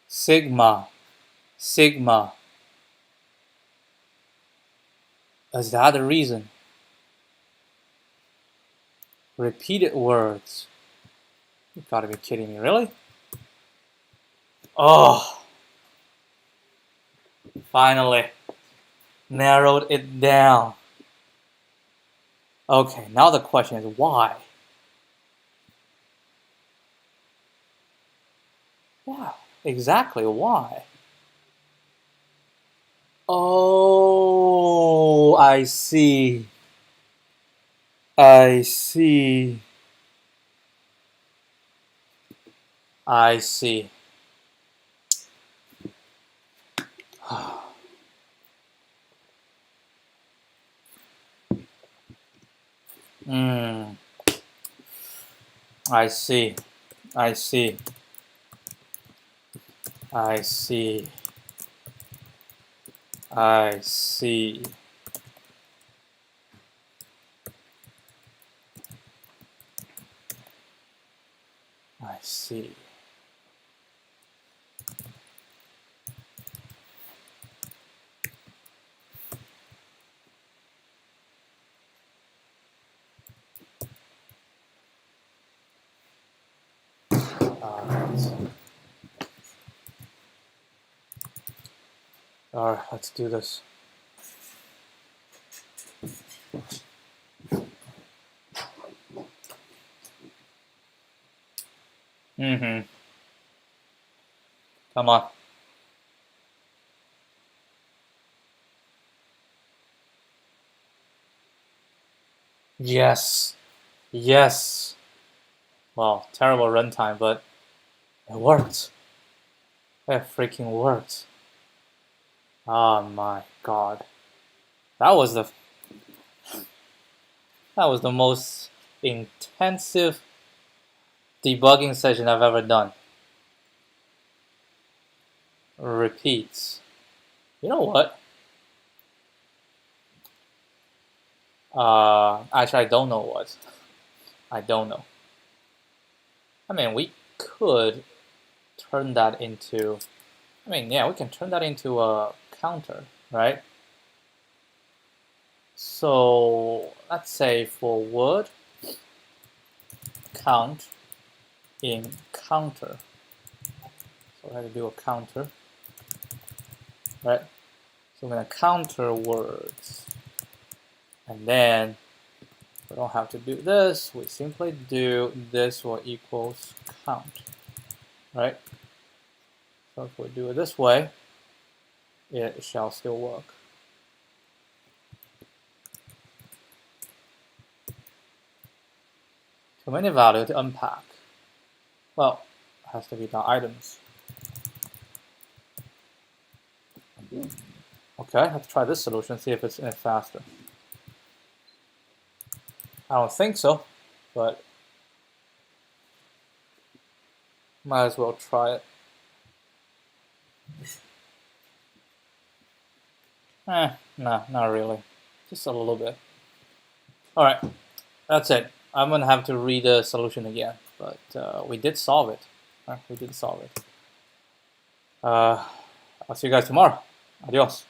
Sigma. Sigma. Is that the reason? Repeated words. You gotta be kidding me, really? Oh, finally narrowed it down. Okay, now the question is why? Yeah, exactly why? Oh, I see. I see. I see. I see. I see. I see. I see. I see. Alright, let's do this. Come on. Yes. Yes. Well, terrible runtime, but it worked. It freaking worked. Oh my god. That was the most intensive debugging session I've ever done. Repeats. You know what? Actually, I don't know what. I don't know. I mean, we could turn that into... I mean, yeah, we can turn that into a counter, right? So, let's say for word, count in counter. So I have to do a counter, right? So I'm going to counter words. And then we don't have to do this. We simply do this or equals count, right? So if we do it this way, it shall still work. Too many values to unpack. Well, it has to be the items. Okay, I have to try this solution, see if it's any faster. I don't think so, but might as well try it. No, not really. Just a little bit. Alright, that's it. I'm gonna have to read the solution again, but we did solve it. We did solve it. I'll see you guys tomorrow. Adios.